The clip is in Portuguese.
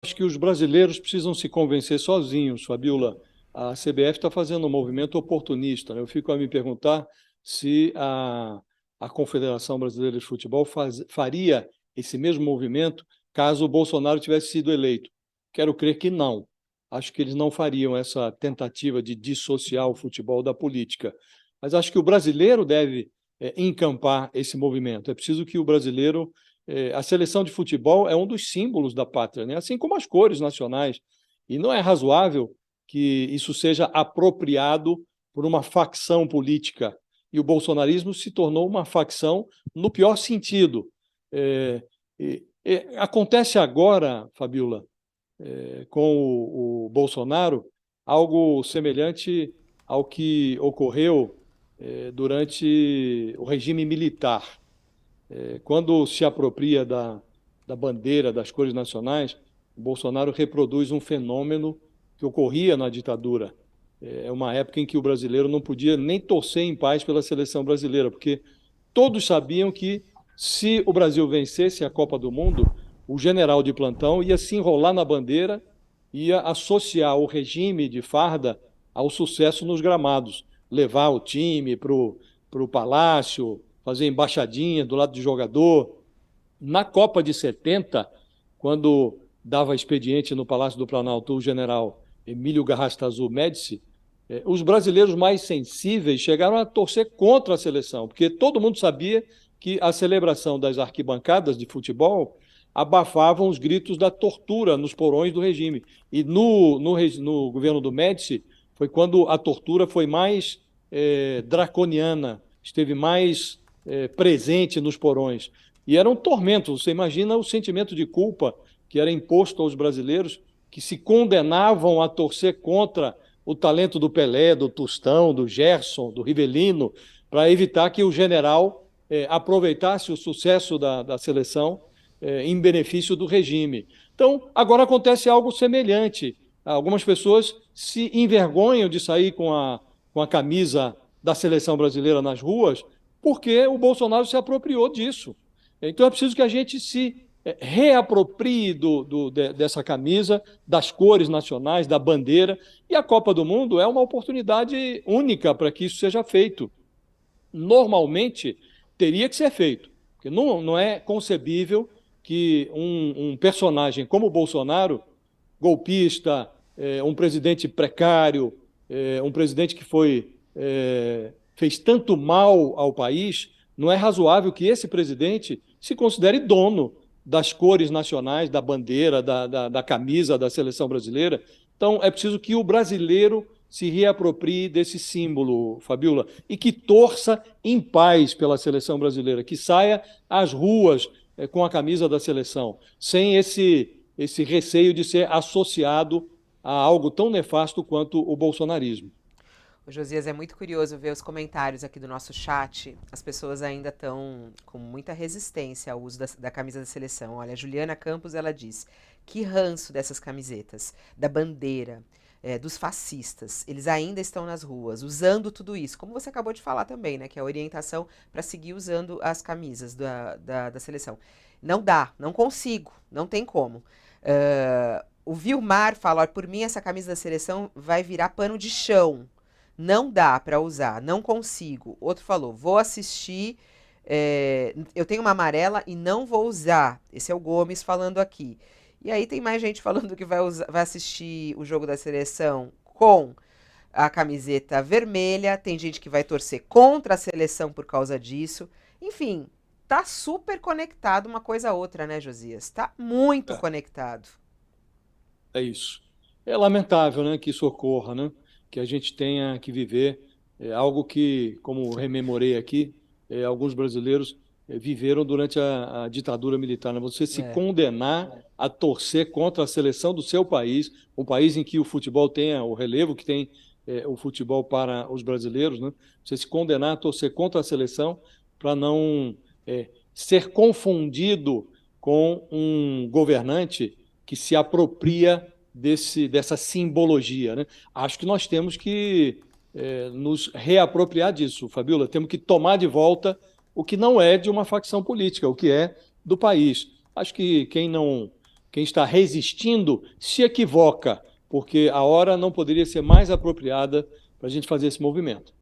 acho que os brasileiros precisam se convencer sozinhos, Fabiola. A CBF está fazendo um movimento oportunista, né? Eu fico a me perguntar se a Confederação Brasileira de Futebol faria esse mesmo movimento caso o Bolsonaro tivesse sido eleito. Quero crer que não. Acho que eles não fariam essa tentativa de dissociar o futebol da política. Mas acho que o brasileiro deve encampar esse movimento. É preciso que o brasileiro a seleção de futebol é um dos símbolos da pátria, né? Assim como as cores nacionais. E não é razoável que isso seja apropriado por uma facção política. E o bolsonarismo se tornou uma facção no pior sentido. Acontece agora, Fabiola, com o Bolsonaro, algo semelhante ao que ocorreu durante o regime militar. Quando se apropria da bandeira, das cores nacionais, o Bolsonaro reproduz um fenômeno que ocorria na ditadura. É uma época em que o brasileiro não podia nem torcer em paz pela seleção brasileira, porque todos sabiam que, se o Brasil vencesse a Copa do Mundo, o general de plantão ia se enrolar na bandeira, ia associar o regime de farda ao sucesso nos gramados, levar o time para o palácio, fazer embaixadinha do lado do jogador. Na Copa de 70, quando dava expediente no Palácio do Planalto o general Emílio Garrastazu Médici, os brasileiros mais sensíveis chegaram a torcer contra a seleção, porque todo mundo sabia que a celebração das arquibancadas de futebol abafavam os gritos da tortura nos porões do regime. E no governo do Médici foi quando a tortura foi mais draconiana, esteve mais presente nos porões. E era um tormento. Você imagina o sentimento de culpa que era imposto aos brasileiros, que se condenavam a torcer contra o talento do Pelé, do Tostão, do Gerson, do Rivelino, para evitar que o general aproveitasse o sucesso da seleção em benefício do regime. Então, agora acontece algo semelhante. Algumas pessoas se envergonham de sair com a camisa da seleção brasileira nas ruas, porque o Bolsonaro se apropriou disso. Então é preciso que a gente se reaproprie dessa camisa, das cores nacionais, da bandeira, e a Copa do Mundo é uma oportunidade única para que isso seja feito. Normalmente teria que ser feito, porque não é concebível que um personagem como o Bolsonaro, golpista, um presidente precário, um presidente que fez tanto mal ao país, não é razoável que esse presidente se considere dono das cores nacionais, da bandeira, da camisa da seleção brasileira. Então, é preciso que o brasileiro se reaproprie desse símbolo, Fabiola, e que torça em paz pela seleção brasileira, que saia às ruas com a camisa da seleção, sem esse receio de ser associado a algo tão nefasto quanto o bolsonarismo. O Josias, é muito curioso ver os comentários aqui do nosso chat. As pessoas ainda estão com muita resistência ao uso da camisa da seleção. Olha, a Juliana Campos, ela diz: que ranço dessas camisetas, da bandeira, dos fascistas. Eles ainda estão nas ruas, usando tudo isso. Como você acabou de falar também, né? Que é a orientação para seguir usando as camisas da seleção. Não dá, não consigo, não tem como. O Vilmar fala: ó, por mim, essa camisa da seleção vai virar pano de chão. Não dá para usar, não consigo. Outro falou: vou assistir. Eu tenho uma amarela e não vou usar. Esse é o Gomes falando aqui. E aí tem mais gente falando que vai assistir o jogo da seleção com a camiseta vermelha. Tem gente que vai torcer contra a seleção por causa disso. Enfim, tá super conectado uma coisa a outra, né, Josias? Tá muito É, conectado. é isso. É lamentável, né, que isso ocorra, né? Que a gente tenha que viver algo que, como rememorei aqui, alguns brasileiros viveram durante a ditadura militar, né? Você se É. condenar a torcer contra a seleção do seu país, um país em que o futebol tenha o relevo que tem o futebol para os brasileiros, né? Você se condenar a torcer contra a seleção para não ser confundido com um governante que se apropria dessa simbologia, né? Acho que nós temos que nos reapropriar disso, Fabiola. Temos que tomar de volta o que não é de uma facção política, o que é do país. Acho que Quem está resistindo se equivoca, porque a hora não poderia ser mais apropriada para a gente fazer esse movimento.